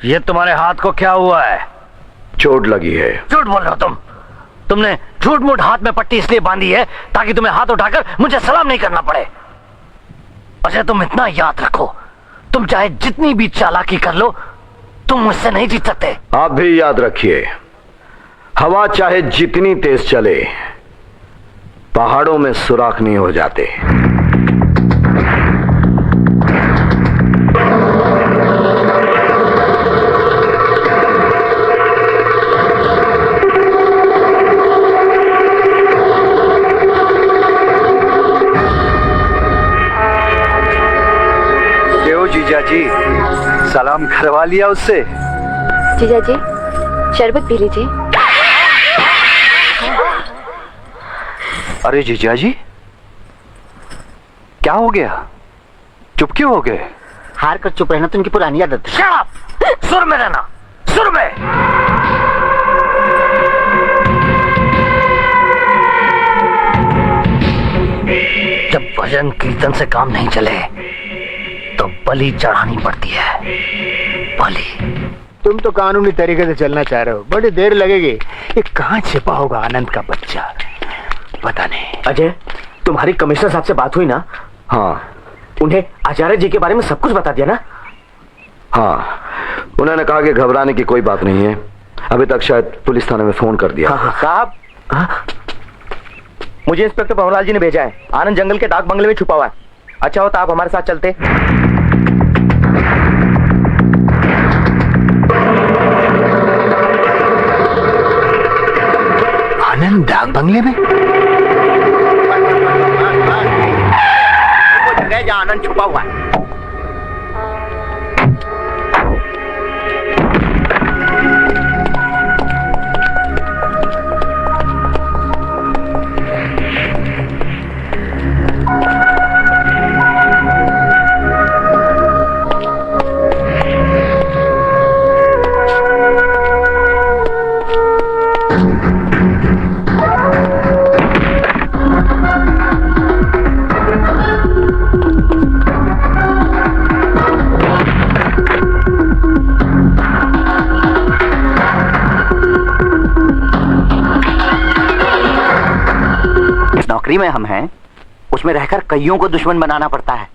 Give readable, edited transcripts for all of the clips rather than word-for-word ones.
ये तुम्हारे हाथ को क्या हुआ है? चोट लगी है। झूठ बोल रहे हो तुम। तुमने झूठ मूठ हाथ में पट्टी इसलिए बांधी है ताकि तुम्हें हाथ उठाकर मुझे सलाम नहीं करना पड़े। अच्छा तुम इतना याद रखो, तुम चाहे जितनी भी चालाकी कर लो, तुम मुझसे नहीं जीत सकते। आप भी याद रखिए, हवा चाहे जितनी तेज चले, पहाड़ों में सुराख नहीं हो जाते। जीजा जी, सलाम करवा लिया उससे? जीजा जी, शरबत पी लीजिए। अरे जीजा जी, क्या हो गया? चुप क्यों हो गए? हार कर चुप रहना तो उनकी पुरानी आदत है। Shut up! सुर में रहना, सुर में। जब भजन कीर्तन से काम नहीं चले तो बलि चढ़ानी पड़ती है। बलि। तुम तो कानूनी तरीके से चलना चाह रहे हो, बड़ी देर लगेगी। ये कहाँ छिपा होगा आनंद का बच्चा, पता नहीं। अजय, तुम्हारी कमिश्नर साहब से बात हुई ना? हाँ। उन्हें आचार्य जी के बारे में सब कुछ बता दिया ना? हाँ, उन्होंने कहा कि घबराने की कोई बात नहीं है। अभी तक शायद पुलिस थाने में फोन कर दिया। साहब, मुझे इंस्पेक्टर पवनलाल जी ने भेजा है, आनंद जंगल के डाक बंगले में छुपा हुआ है। अच्छा होता आप हमारे साथ चलते। आनंद डाक बंगले में? वो जगह जहाँ आनंद छुपा हुआ है। नौकरी में हम हैं, उसमें रहकर कईयों को दुश्मन बनाना पड़ता है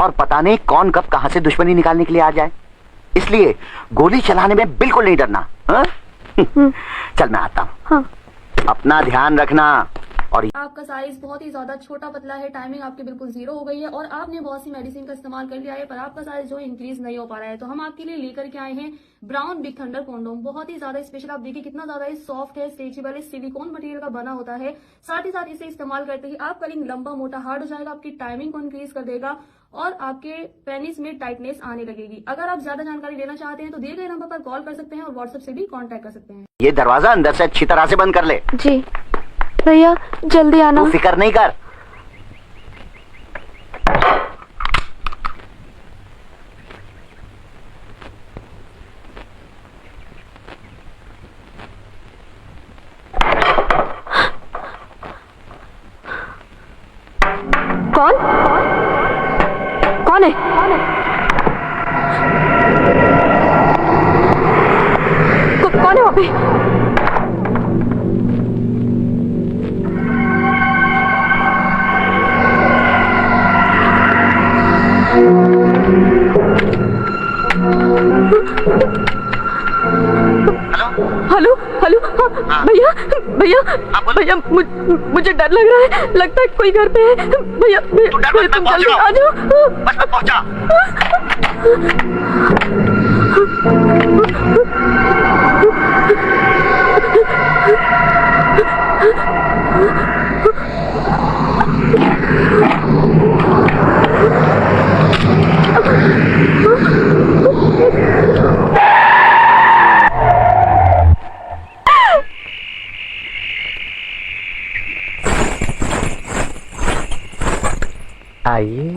और पता नहीं कौन कब कहां से दुश्मनी निकालने के लिए आ जाए, इसलिए गोली चलाने में बिल्कुल नहीं डरना। चल मैं आता हूँ। हाँ। अपना ध्यान रखना। और आपका साइज बहुत ही ज्यादा छोटा पतला है, टाइमिंग आपकी बिल्कुल जीरो हो गई है और आपने बहुत सी मेडिसिन का इस्तेमाल कर लिया है पर आपका साइज जो इंक्रीज नहीं हो पा रहा है, तो हम आपके लिए लेकर के आए हैं ब्राउन बिग थंडर कॉन्डोम। बहुत ही ज्यादा स्पेशल, आप देखिए कितना ज्यादा सॉफ्ट है, स्ट्रेचेबल है, सिलिकॉन मटेरियल का बना होता है। साथ ही साथ इसे इस्तेमाल करते ही आपका रिंग लंबा मोटा हार्ड हो जाएगा, आपकी टाइमिंग को इंक्रीज कर देगा और आपके पेनिस में टाइटनेस आने लगेगी। अगर आप ज्यादा जानकारी लेना चाहते हैं तो दिए गए नंबर पर कॉल कर सकते हैं और व्हाट्सएप से भी कॉन्टेक्ट कर सकते हैं। ये दरवाजा अंदर से अच्छी तरह से बंद कर ले। जी भैया, जल्दी आना। तू फिक्र नहीं कर। कौन? कौन है? कौन है वहाँ पे? हेलो हेलो, भैया भैया भैया, मुझे डर लग रहा है, लगता है कोई घर पे है। भैया भैया तुम जल्दी आ जाओ। बस मैं पहुंचा। आइए।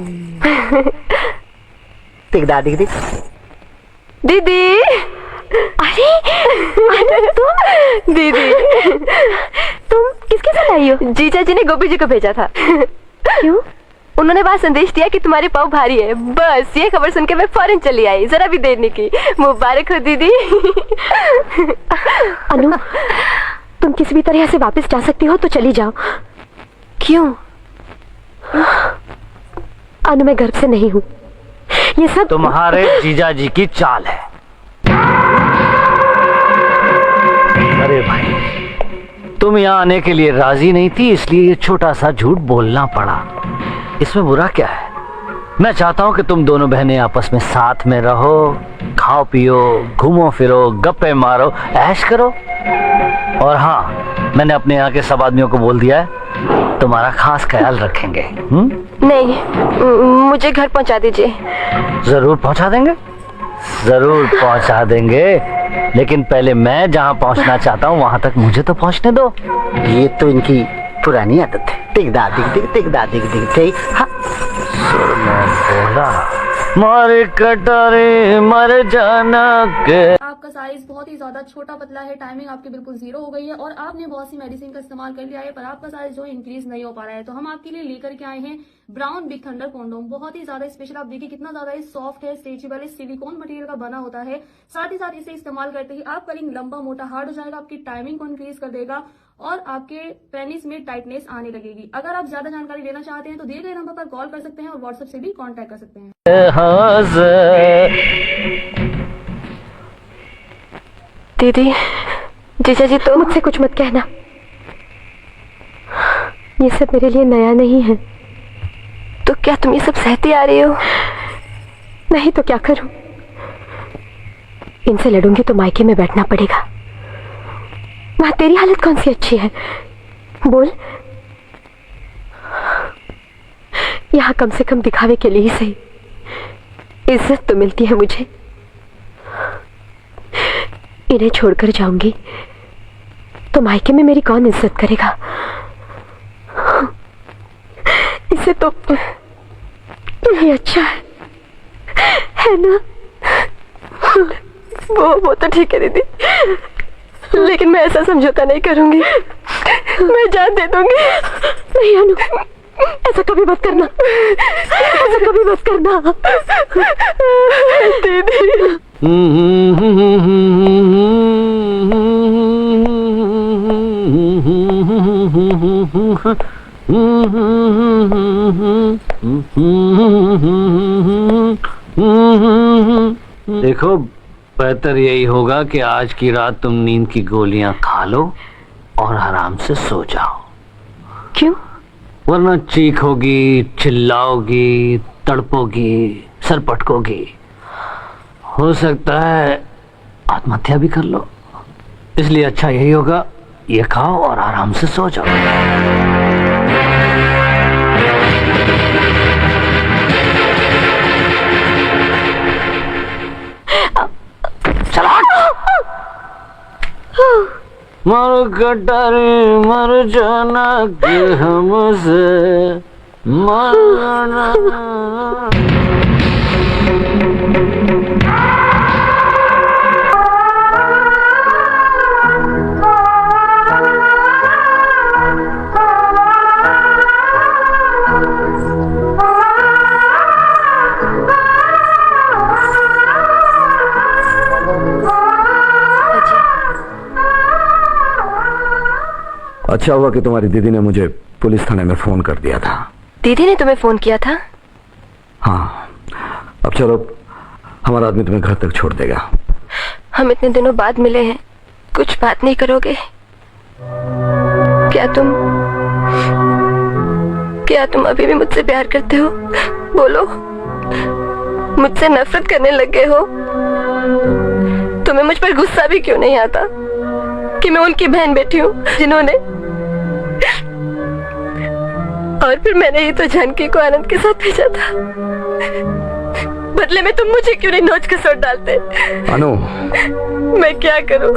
देख दादी दी। दीदी, अरे तुम? दीदी तुम किसके साथ आई हो? जीजा जी ने गोपी जी को भेजा था। क्यों? उन्होंने वहाँ संदेश दिया कि तुम्हारे पाँव भारी है। बस ये खबर सुन के मैं फौरन चली आई, जरा भी देर नहीं की। मुबारक हो दीदी। अनु, तुम किसी भी तरह से वापस जा सकती हो तो चली जाओ। क्यों? अनु, मैं गर्भ से नहीं हूँ। ये सब तुम्हारे जीजा जी की चाल है। अरे भाई, तुम यहाँ आने के लिए राजी नहीं थी, इसलिए ये छोटा सा झूठ बोलना पड़ा। इसमें बुरा क्या है? मैं चाहता हूँ कि तुम दोनों बहनें आपस में साथ में रहो, खाओ पियो, घूमो फिरो, गप्पे मारो, ऐश करो। और हाँ, मैंने अपने यहाँ के सब आदमियों को बोल दिया है, तुम्हारा खास ख्याल रखेंगे। नहीं, मुझे घर पहुँचा दीजिए। जरूर पहुँचा देंगे, जरूर पहुँचा देंगे, लेकिन पहले मैं जहाँ पहुँचना चाहता हूँ वहाँ तक मुझे तो पहुँचने दो। ये तो इनकी पुरानी आदत है। टिक दा दिख दिख टिक दा दिख दिख टिक। हाँ, सुर में बोला मारे कटारे मर जाना के। आपका साइज बहुत ही ज्यादा छोटा पतला है, टाइमिंग आपकी बिल्कुल 0 हो गई है और आपने बहुत सी मेडिसिन का इस्तेमाल कर लिया है, पर आपका साइज जो इंक्रीज नहीं हो पा रहा है। तो हम आपके लिए लेकर के आए हैं ब्राउन बिग थंडर कॉन्डोम। बहुत ही ज्यादा स्पेशल, आप देखिए कितना ज्यादा सॉफ्ट है, स्ट्रेचेबल है, सिलिकॉन मटेरियल का बना होता है। साथ ही साथ इसे इस्तेमाल करते ही आपका रिंग लंबा मोटा हार्ड हो जाएगा, आपकी टाइमिंग को इंक्रीज कर देगा और आपके पेनिस में टाइटनेस आने लगेगी। अगर आप ज्यादा जानकारी लेना चाहते हैं तो दिए गए नंबर पर कॉल कर सकते हैं और व्हाट्सएप से भी कांटेक्ट कर सकते हैं। दीदी, जीजा जी तो मुझसे कुछ मत कहना। ये सब मेरे लिए नया नहीं है। तो क्या तुम ये सब सहती आ रही हो? नहीं तो क्या करूं? इनसे लड़ूंगी तो मायके में बैठना पड़ेगा। वहां तेरी हालत कौन सी अच्छी है, बोल। यहाँ कम से कम दिखावे के लिए ही सही इज्जत तो मिलती है मुझे। इन्हें छोड़कर जाऊंगी तो मायके में मेरी कौन इज्जत करेगा? इसे तो यही अच्छा है ना? वो तो ठीक है दीदी, लेकिन मैं ऐसा समझौता नहीं करूंगी। मैं जान दे दूंगी। नहीं अनु, ऐसा कभी मत करना, ऐसा कभी मत करना दीदी। देखो, बेहतर यही होगा कि आज की रात तुम नींद की गोलियां खा लो और आराम से सो जाओ। क्यों? वरना चीखोगी, चिल्लाओगी, तड़पोगी, सर पटकोगी, हो सकता है आत्महत्या भी कर लो। इसलिए अच्छा यही होगा, ये खाओ और आराम से सो जाओ। मर कटारे मर जाना के हमसे मरना। अच्छा हुआ कि तुम्हारी दीदी ने मुझे पुलिस थाने में फोन कर दिया था। दीदी ने तुम्हें फोन किया था? हाँ, अब चलो, हमारा आदमी तुम्हें घर तक छोड़ देगा। हम इतने दिनों बाद मिले हैं, कुछ बात नहीं करोगे? क्या तुम अभी भी मुझसे प्यार करते हो? बोलो, मुझसे नफरत करने लगे हो? तुम्हें मुझ पर गुस्सा भी क्यों नहीं आता कि मैं उनकी बहन बेटी हूँ जिन्होंने, और फिर मैंने ये तो जानकी को आनंद के साथ भेजा था। बदले में तुम मुझे क्यों नहीं नोच खसोट डालते? अनु, मैं क्या करूं?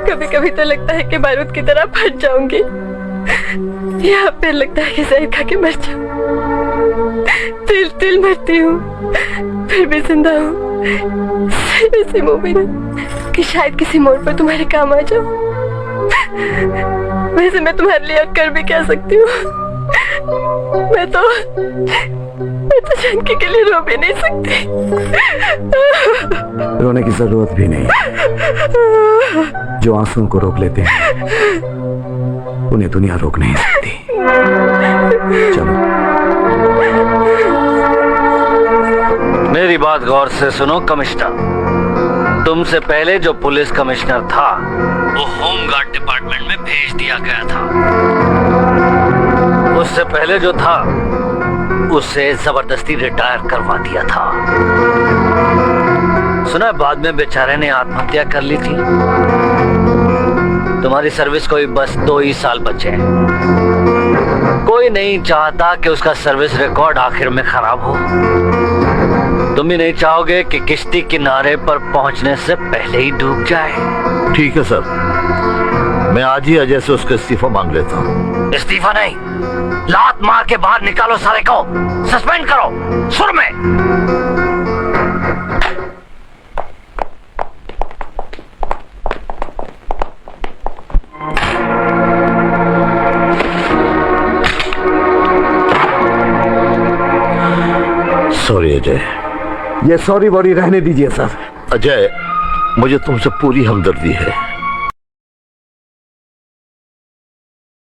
कभी कभी तो लगता है कि बारूद की तरह फट जाऊंगी, या फिर लगता है कि जहर खा के मर जाऊं। तिल तिल मरती हूँ, फिर भी जिंदा हूँ। ऐसी मुमकिन है कि शायद किसी मोड़ पर तुम्हारे काम आ जाओ। वैसे मैं तुम्हारे लिए कर भी क्या सकती हूँ? मैं तो जानकी के लिए रो भी नहीं सकती। रोने की जरूरत भी नहीं। जो आंसुओं को रोक लेते हैं उन्हें दुनिया रोक नहीं सकती। चलो मेरी बात गौर से सुनो कमिश्नर। तुमसे पहले जो पुलिस कमिश्नर था वो होमगार्ड डिपार्टमेंट में भेज दिया गया था। उससे पहले जो था उसे जबरदस्ती रिटायर करवा दिया था। सुना बाद में बेचारे ने आत्महत्या कर ली थी। तुम्हारी सर्विस को भी बस 2 ही साल बचे हैं। कोई नहीं चाहता कि उसका सर्विस रिकॉर्ड आखिर में खराब हो। तुम भी नहीं चाहोगे कि किश्ती किनारे पर पहुंचने से पहले ही डूब जाए। ठीक है सर, मैं आज ही अजय से उसका इस्तीफा मांग लेता हूँ। इस्तीफा नहीं, लात मार के बाहर निकालो सारे को, सस्पेंड करो सुर में। सॉरी अजय। ये सॉरी वॉरी रहने दीजिए सर। अजय, मुझे तुमसे पूरी हमदर्दी है।